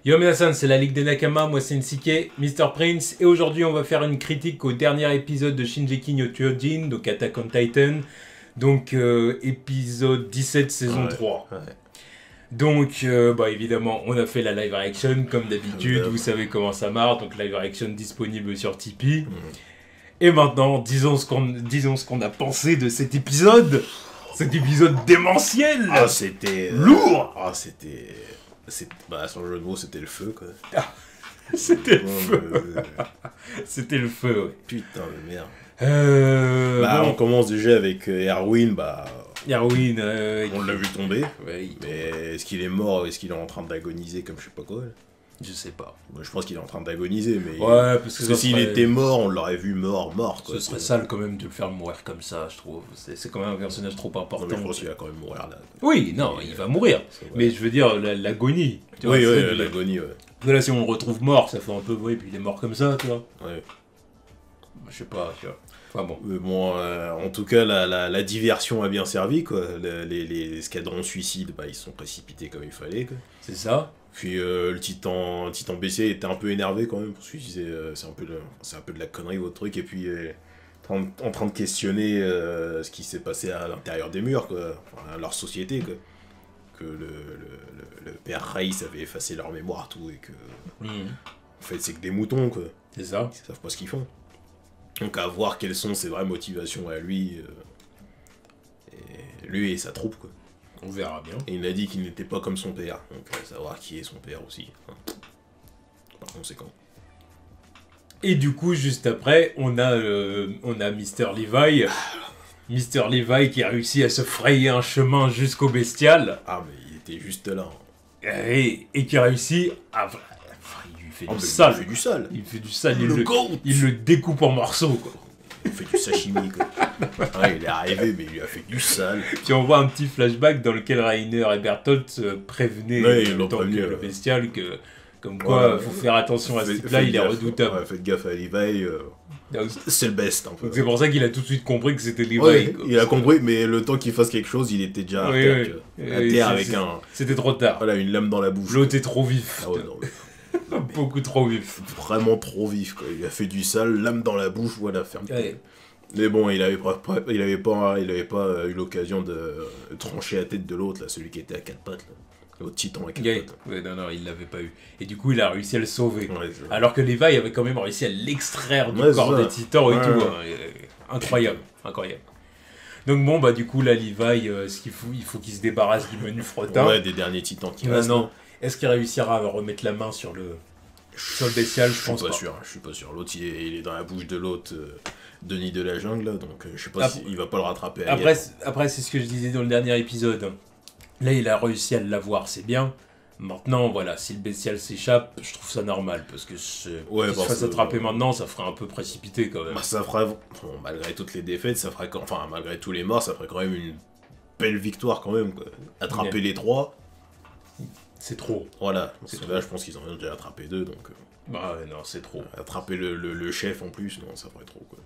Yo Minasan, c'est la Ligue des Nakama, moi c'est Nsike, Mr. Prince, et aujourd'hui on va faire une critique au dernier épisode de Shingeki no Kyojin, donc Attack on Titan, donc épisode 17 saison 3. Ouais. Donc, évidemment, on a fait la live reaction, comme d'habitude, vous savez comment ça marche, donc live reaction disponible sur Tipeee. Et maintenant, disons ce qu'on a pensé de cet épisode démentiel. Ah, c'était... lourd. Ah, c'était... Bah, sans jeu de mots, c'était le feu, quoi. C'était le feu. C'était le feu, ouais. Putain de merde. Bon. On commence déjà avec Erwin, Erwin, on l'a vu tomber. Ouais, Mais est-ce qu'il est mort ou est-ce qu'il est en train d'agoniser comme je sais pas quoi? je sais pas. Moi, je pense qu'il est en train d'agoniser, mais... Ouais, parce que s'il était mort, on l'aurait vu mort, quoi. Ce serait sale quand même de le faire mourir comme ça, je trouve. C'est quand même un personnage trop important. Non, mais je pense qu'il va quand même mourir là. Oui, non, il va mourir. Mais je veux dire, l'agonie. Tu vois, Oui, l'agonie, ouais. Là, si on le retrouve mort, ça fait un peu... Oui, puis il est mort comme ça, tu vois. Ouais. Je sais pas, tu vois. Enfin bon. Bon, en tout cas, la diversion a bien servi, quoi. Les escadrons suicides, ils se sont précipités comme il fallait, quoi. C'est ça. Puis le titan baissier était un peu énervé quand même, parce qu'il disait c'est un peu de la connerie votre truc, et puis en train de questionner ce qui s'est passé à l'intérieur des murs, quoi. Enfin, leur société, quoi. Que le père Reis avait effacé leur mémoire, tout, et que en fait c'est que des moutons, quoi. C'est ça. Ils savent pas ce qu'ils font. Donc à voir quelles sont ses vraies motivations à lui, lui et sa troupe, quoi. On verra bien. Et il a dit qu'il n'était pas comme son père, donc savoir qui est son père aussi, hein. Par conséquent. Et du coup, juste après, on a Mr. Levi. Mr. Levi qui a réussi à se frayer un chemin jusqu'au bestial. Ah, mais il était juste là. Et qui a réussi à... il lui fait du Il sale. fait du sale. Il fait du sale. GOAT. Il le découpe en morceaux, quoi. Il fait du sashimi, quoi. Ouais, il est arrivé, mais il lui a fait du sale. Puis on voit un petit flashback dans lequel Rainer et Bertolt prévenaient le bestial que... Comme quoi, faut faire attention à ce type-là, il est redoutable. Ouais, faites gaffe à Levi, c'est le best, un peu. C'est pour ça qu'il a tout de suite compris que c'était Levi. Ouais, il a compris, mais le temps qu'il fasse quelque chose, il était déjà à terre avec un... C'était trop tard. Voilà, une lame dans la bouche. L'autre est trop vif. Ah ouais, non, mais... Beaucoup trop vif. Vraiment trop vif, quoi. Il a fait du sale, lame dans la bouche, voilà, ferme. Ouais. Mais bon, il avait pas eu l'occasion de trancher la tête de l'autre, là, celui qui était à quatre pattes, là. L'autre titan à quatre pattes. Ouais, non, il l'avait pas eu. Et du coup, il a réussi à le sauver. Ouais, alors que Levi avait quand même réussi à l'extraire du corps des titans et tout. Hein. Incroyable, incroyable. Donc bon, du coup, là, Levi, il faut qu'il se débarrasse du menu frottin. Ouais, des derniers titans qui restent. Non. Est-ce qu'il réussira à remettre la main sur le bestial? Je pense pas. Je suis pas sûr. L'autre, il est dans la bouche de l'autre, Denis de la jungle, là, donc je sais pas s'il va pas le rattraper. Après, c'est ce que je disais dans le dernier épisode. Là, il a réussi à l'avoir, c'est bien. Maintenant, voilà, si le bestial s'échappe, je trouve ça normal, parce que qu'il se fasse attraper maintenant, ça ferait un peu précipité, quand même. Ça ferait, malgré toutes les défaites, malgré tous les morts, ça ferait quand même une belle victoire, quand même, quoi. Attraper les trois... C'est trop. Voilà, là, je pense qu'ils en ont déjà attrapé deux, donc... non, c'est trop. Attraper le chef en plus, non, ça ferait trop, quoi.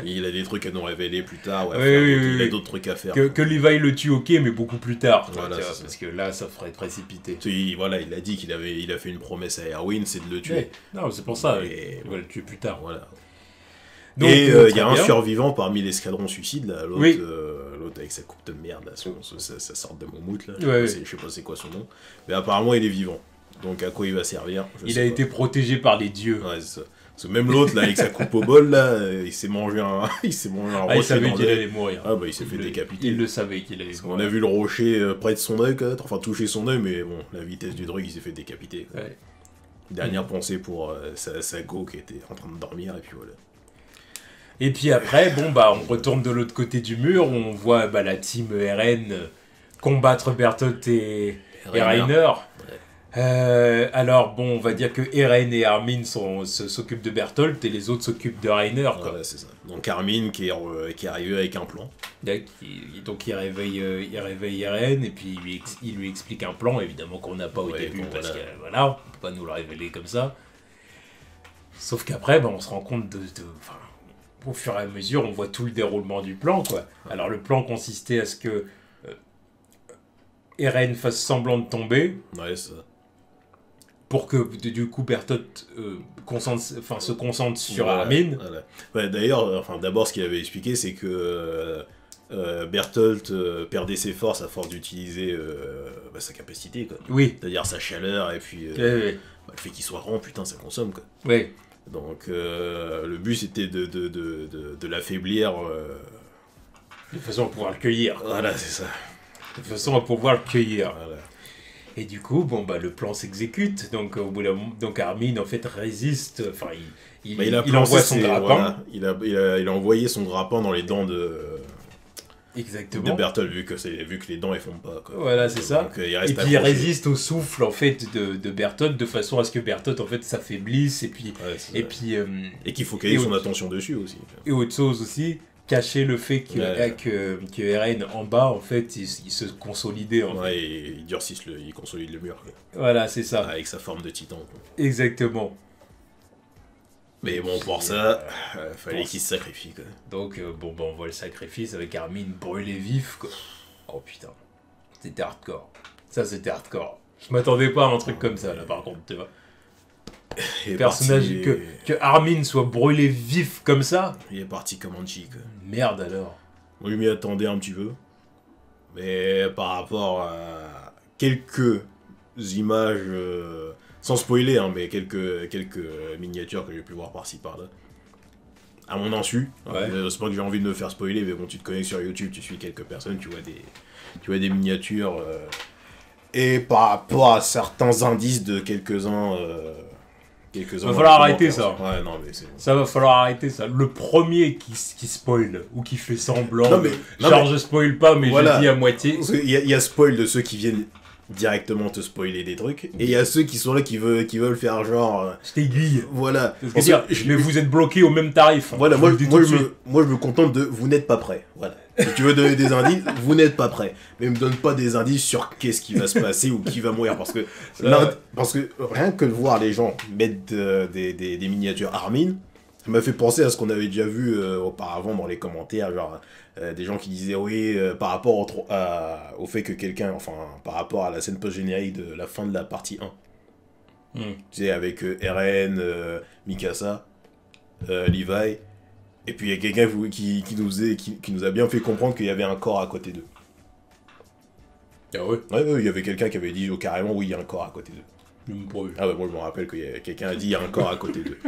Il a des trucs à nous révéler plus tard, il a d'autres trucs à faire. Que Levi le tue, ok, mais beaucoup plus tard. Voilà, parce que là, ça ferait précipité. Il a dit qu'il a fait une promesse à Erwin, c'est de le tuer. Non, c'est pour ça, il va le tuer plus tard. Voilà. Donc, et il y a un survivant parmi l'escadron suicide, là, l'autre avec sa coupe de merde, là, sa sorte de moumoute, là, je sais pas c'est quoi son nom, mais apparemment il est vivant. Donc à quoi il va servir? Il a été protégé par les dieux. Ouais, c'est ça. Parce que même l'autre, là, avec sa coupe au bol, là, il s'est mangé un rocher. Il savait qu'il allait mourir. Ah bah il s'est fait décapiter. Il le savait qu'il allait mourir. On a vu le rocher près de son œil, enfin toucher son œil, mais bon, la vitesse du truc, il s'est fait décapiter. Ouais. Dernière pensée pour sa go qui était en train de dormir, et puis voilà. Et puis après, on retourne de l'autre côté du mur, on voit la team RN combattre Bertolt et Rainer. Alors on va dire que Eren et Armin s'occupent de Bertolt et les autres s'occupent de Rainer. Voilà, c'est ça. Donc Armin qui est arrivé avec un plan. Donc il réveille Eren et puis il lui explique un plan, évidemment qu'on n'a pas au début parce que voilà, on peut pas nous le révéler comme ça. Sauf qu'après, on se rend compte au fur et à mesure, on voit tout le déroulement du plan, quoi. Alors le plan consistait à ce que Eren fasse semblant de tomber. Ouais, c'est ça. pour que du coup Bertolt se concentre sur Voilà, Armin. voilà. Ouais, d'ailleurs, d'abord, ce qu'il avait expliqué, c'est que Bertolt perdait ses forces à force d'utiliser sa capacité, quoi. Oui. C'est-à-dire sa chaleur, et puis Ouais. le fait qu'il soit rond, putain, ça consomme, quoi. Ouais. Donc, le but, c'était de l'affaiblir. De façon à pouvoir le cueillir. Voilà, c'est ça. De façon à pouvoir le cueillir. Voilà. Et du coup, le plan s'exécute. Donc, au bout donc Armin, en fait, résiste. Enfin, il envoie son grappin. Voilà. Il a envoyé son grappin dans les dents de Exactement. Bertolt, vu que les dents, elles fondent pas, quoi. Voilà, c'est ça. Donc, et puis, il résiste au souffle, en fait, de Bertolt, de façon à ce que Bertolt, en fait, s'affaiblisse. Et puis... Ouais, et qu'il focalise son attention dessus, aussi. Et autre chose aussi... cacher le fait que Eren en bas en fait il se consolidait en fait. Et il consolide le mur, quoi. Voilà, c'est ça, avec sa forme de titan, quoi. Exactement. Mais bon, pour ça fallait qu'il se sacrifie, quoi. Donc on voit le sacrifice avec Armin brûlé vif, quoi. Oh putain, c'était hardcore, hardcore. Je m'attendais pas à un truc comme ça là, par contre, tu vois. Personnage que Armin soit brûlé vif comme ça. Il est parti comme un G, quoi. Merde alors. On lui m'y attendait un petit peu. Mais par rapport à quelques images, sans spoiler, hein, mais quelques miniatures que j'ai pu voir par-ci par-là. À mon insu. Ouais. C'est pas que j'ai envie de me faire spoiler, mais bon, tu te connectes sur YouTube, tu suis quelques personnes, tu vois des miniatures. Et par rapport à certains indices de quelques-uns. Va falloir arrêter ça. Ouais, non, mais c'est bon. Ça va falloir arrêter ça. Le premier qui spoil ou qui fait semblant. Je spoil pas, mais voilà. Je dis à moitié. Il y a spoil de ceux qui viennent directement te spoiler des trucs, et il y a ceux qui sont là qui veulent faire genre. Je t'aiguille. Voilà. Mais vous êtes bloqués au même tarif. Voilà, moi je me contente de vous n'êtes pas prêts. Voilà. Si tu veux donner des indices, vous n'êtes pas prêts. Mais me donne pas des indices sur qu'est-ce qui va se passer ou qui va mourir. Parce que rien que de voir les gens mettre des miniatures Armin, ça m'a fait penser à ce qu'on avait déjà vu auparavant dans les commentaires. Genre des gens qui disaient oui, par rapport au fait que quelqu'un, par rapport à la scène post-générique de la fin de la partie 1. Tu sais, avec Eren, Mikasa, Levi. Et puis il y a quelqu'un qui nous a bien fait comprendre qu'il y avait un corps à côté d'eux. Ah ouais? Ouais, il y avait quelqu'un qui avait dit carrément oui, il y a un corps à côté d'eux. J'ai même pas vu. Ah ouais, moi je me rappelle que quelqu'un a dit il y a un corps à côté d'eux.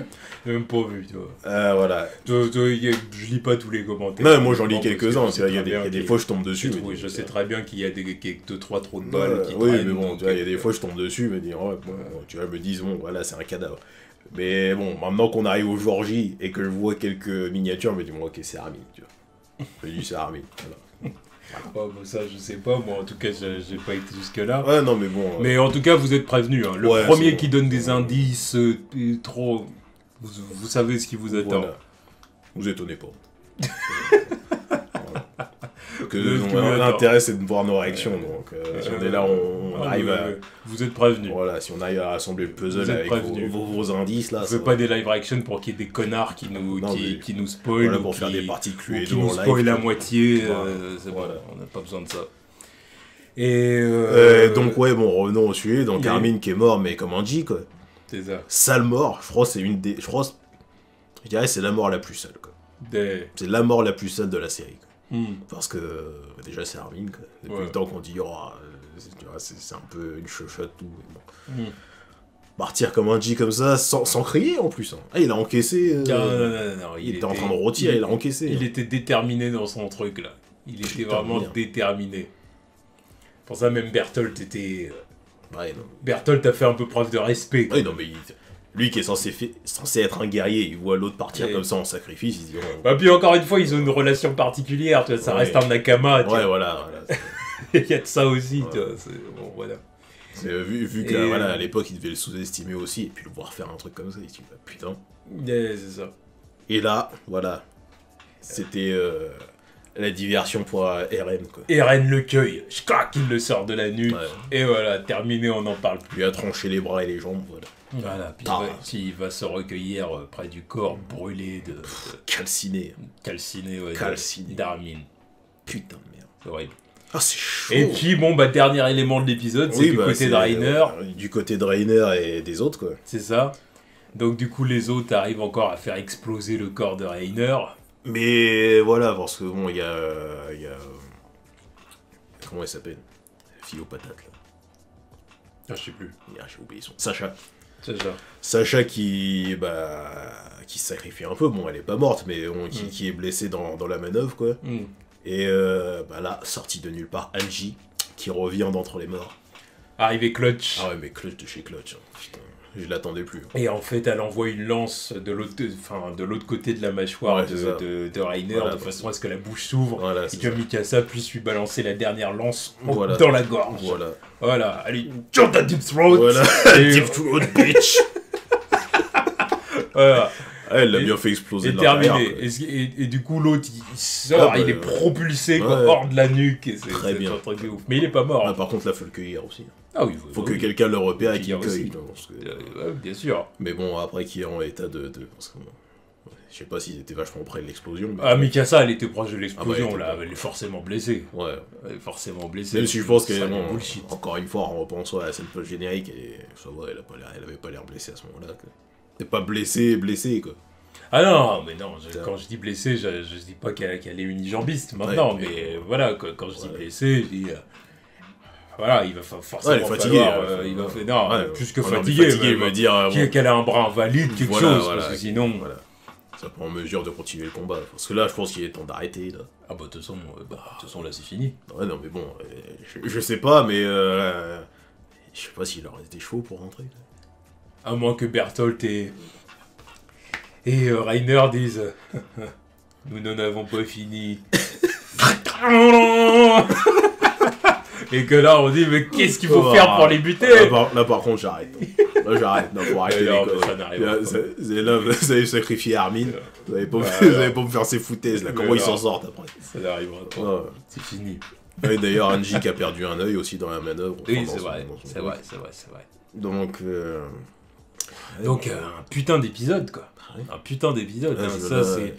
J'ai même pas vu, tu vois. Voilà. Je lis pas tous les commentaires. Non, moi j'en lis quelques-uns, il y a des fois je tombe dessus. Oui, je sais très bien qu'il y a 2-3 trous de balles qui oui, traînent. mais bon, tu vois, il y a des fois je tombe dessus, me dire, tu vois, me disent, bon, voilà, c'est un cadavre. Mais bon, maintenant qu'on arrive au jour J et que je vois quelques miniatures, je me dis, bon, ok, c'est Armin, tu vois. Je dis, c'est Armin, voilà. Oh, bon, ça, je sais pas, moi en tout cas, j'ai pas été jusque-là. Ouais, non, mais bon. Mais en tout cas, vous êtes prévenus. Hein. Le premier qui donne des indices trop. Vous savez ce qui vous attend. Voilà. Vous étonnez pas. L'intérêt c'est de voir nos réactions, donc si on est là, on arrive à... Vous êtes prévenus. Voilà, si on arrive à rassembler le puzzle avec vos indices là... On fait pas des live reaction pour qu'il y ait des connards qui nous spoilent. Voilà, pour faire des parties de Cluedo qui nous spoilent à moitié, c'est bon, on n'a pas besoin de ça. Et donc ouais, bon, revenons au sujet, donc Armin qui est mort, mais comme un G, quoi. C'est ça. Sale mort, je crois c'est je dirais c'est la mort la plus sale, quoi. C'est la mort la plus sale de la série, quoi. Parce que déjà c'est Armin, quoi. Depuis le temps qu'on dit c'est un peu une chochotte tout, mais bon. Partir comme un G comme ça sans crier en plus, hein. Ah, il a encaissé non, il était en train de rôtir, il a encaissé, il était déterminé dans son truc là, il était vraiment déterminé. Pour ça même Bertolt était Bertolt a fait un peu preuve de respect. Oui, non mais lui qui est censé être un guerrier, il voit l'autre partir comme ça en sacrifice, il se dit... puis encore une fois, ils ont une relation particulière, tu vois, ça reste un nakama. Tu vois. Voilà. Il y a de ça aussi, tu vois. Bon, voilà. Vu qu'à à l'époque, il devait le sous-estimer aussi, et puis le voir faire un truc comme ça, il se dit, putain. C'est ça. Et là, voilà, c'était la diversion pour Eren, quoi. Eren le cueille, il le sort de la nuque, et voilà, terminé, on n'en parle plus. Il a tranché les bras et les jambes, voilà. Voilà, puis il va se recueillir près du corps brûlé de... Calciné, d'Armin. Putain de merde. C'est horrible. Ah, c'est chaud. chaud. Et puis, bon, bah, dernier élément de l'épisode, c'est du côté de Reiner. Du côté de Reiner et des autres, quoi. C'est ça. Donc, du coup, les autres arrivent encore à faire exploser le corps de Reiner. Mais voilà, parce que bon, il y a... Comment elle s'appelle? La fille aux patates, là. Ah, je sais plus. J'ai oublié son... Sacha. C'est ça. Sacha qui se sacrifie un peu. Bon, elle est pas morte, mais bon, qui est blessée dans la manœuvre, quoi. Et là, sortie de nulle part, Angie, qui revient d'entre les morts. Arrivé Clutch. Ah ouais, mais Clutch de chez Clutch. Hein. Putain, je l'attendais plus. Et en fait, elle envoie une lance de l'autre côté de la mâchoire de Reiner, de façon à ce que la bouche s'ouvre, et que Mikasa puisse lui balancer la dernière lance dans la gorge. Voilà. Allez, jump that deep throat. Voilà, deep throat, bitch. Voilà. Ah, elle l'a bien fait exploser. Et terminé. Et du coup, l'autre, il sort, il est propulsé hors de la nuque. C'est très bien. Un truc de ouf. Mais il est pas mort. Ah, par contre, là, faut le cueillir aussi. Ah oui, faut que quelqu'un le repère et qu'il le cueille. Bien sûr. Mais bon, après, qui est en état de... Parce que, je sais pas s'ils étaient vachement près de l'explosion. Mais... Ah, Mikasa, elle était proche de l'explosion, là. Elle est forcément blessée. Ouais. Elle est forcément blessée. Même si je pense que, encore une fois, en repensant à la scène post-générique, et ça va, elle avait pas l'air blessée à ce moment-là. T'es pas blessée, quoi. Ah non, mais non, quand je dis blessé, je dis pas qu'elle est unijambiste maintenant, mais voilà, quand je dis blessé, je dis... voilà, il va forcément falloir... plus que fatigué, il va dire... qu'elle a un bras invalide, quelque chose, parce que sinon... Voilà. Ça prend en mesure de continuer le combat. Parce que là, je pense qu'il est temps d'arrêter, là. Ah bah, de toute façon, là, c'est fini. Ouais, non, mais bon, je sais pas, mais... je sais pas s'il leur reste des chevaux pour rentrer. À moins que Bertholdt et Reiner disent nous n'en avons pas fini. Et que là on dit mais qu'est-ce qu'il faut faire pour les buter? Là par contre j'arrête. Là j'arrête. Non, faut arrêter les là, vous avez sacrifié Armin. Vous allez pas me faire ces foutaises là. Comment ils s'en sortent après? Ça n'arrivera pas. C'est fini. Et d'ailleurs Angie qui a perdu un œil aussi dans la manœuvre. Oui c'est vrai. Donc un putain d'épisode quoi. Un putain d'épisode. Ça c'est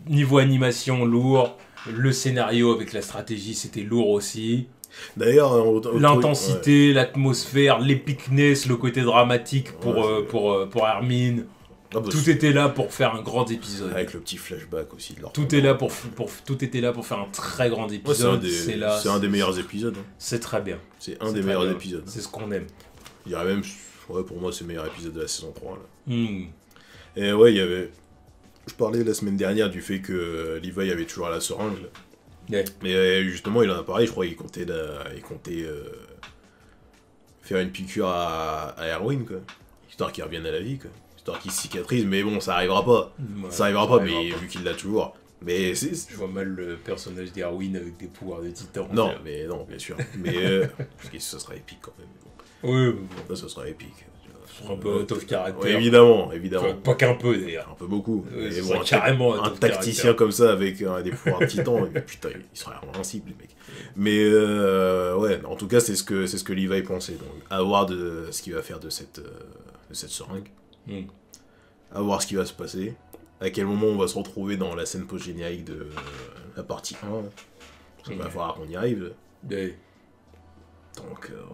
niveau animation lourd. Le scénario avec la stratégie c'était lourd aussi. D'ailleurs, l'intensité, l'atmosphère, l'épicness, le côté dramatique pour Armin. Tout était là pour faire un grand épisode. Avec le petit flashback aussi de leur tout était là pour faire un très grand épisode. C'est un des meilleurs épisodes. C'est très bien. C'est un des meilleurs épisodes. C'est ce qu'on aime. Il y a même, pour moi, c'est le meilleur épisode de la saison 3. Là. Et ouais, il y avait... Je parlais la semaine dernière du fait que Levi avait toujours la seringue. Yeah. Mais justement, il en a parlé, je crois qu'il comptait faire une piqûre à Erwin, quoi. Histoire qu'il revienne à la vie, quoi. Histoire qu'il cicatrise, mais bon, ça arrivera pas. Mais vu qu'il l'a toujours. Mais je vois mal le personnage d'Erwin avec des pouvoirs de titan. Non, bien sûr. Mais parce que ça serait épique quand même. Oui, ça sera épique. Un peu out of character. Ouais, évidemment. Enfin, pas qu'un peu d'ailleurs. Un peu beaucoup. Bon, carrément un tacticien comme ça avec des pouvoirs de titan, putain, il serait invincible, les mecs. Mais ouais, en tout cas, c'est ce que Levi pensait. Donc, à voir de ce qu'il va faire de cette seringue. À voir ce qui va se passer. À quel moment on va se retrouver dans la scène post-générique de la partie 1. Parce qu'il va falloir qu'on y arrive. Donc,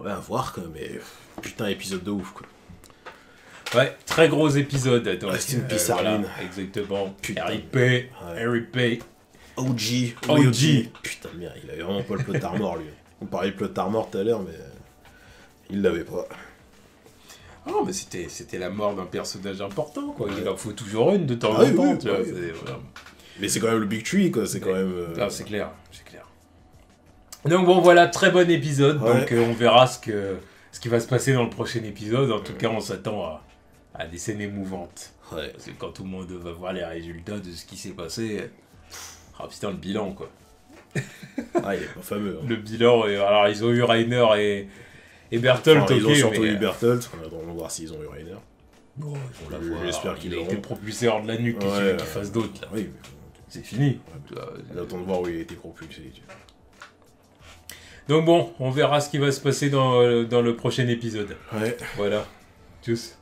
ouais, à voir, quoi. Mais putain, épisode de ouf, quoi. Ouais, très gros épisode. Rest in peace, Armin. Exactement. Putain. RIP. OG. Putain, merde, il avait vraiment pas le plot armor, lui. On parlait de plot armor tout à l'heure, mais il l'avait pas. Ah non, mais c'était la mort d'un personnage important, quoi. Il en faut toujours une de temps en temps, tu vois. Voilà. Mais c'est quand même le Big Tree, quoi. C'est quand même... Ah, c'est clair. Donc bon, voilà, très bon épisode. Ouais. Donc on verra ce qui va se passer dans le prochain épisode. En tout cas, on s'attend à des scènes émouvantes. Ouais. Parce que quand tout le monde va voir les résultats de ce qui s'est passé... Ah putain, le bilan, quoi. Ah, il est pas fameux. Hein. Le bilan, alors ils ont eu Reiner et Bertholdt, enfin, ils ont surtout eu Bertholdt. On attend de voir s'ils ont eu Reiner. Bon, ils vont l'avoir. J'espère qu'il a été propulsé hors de la nuque, qu'il fasse d'autres. Là. Oui, c'est fini. On attend de voir où il a été propulsé. Donc bon, on verra ce qui va se passer dans le prochain épisode. Ouais. Voilà. Tchuss.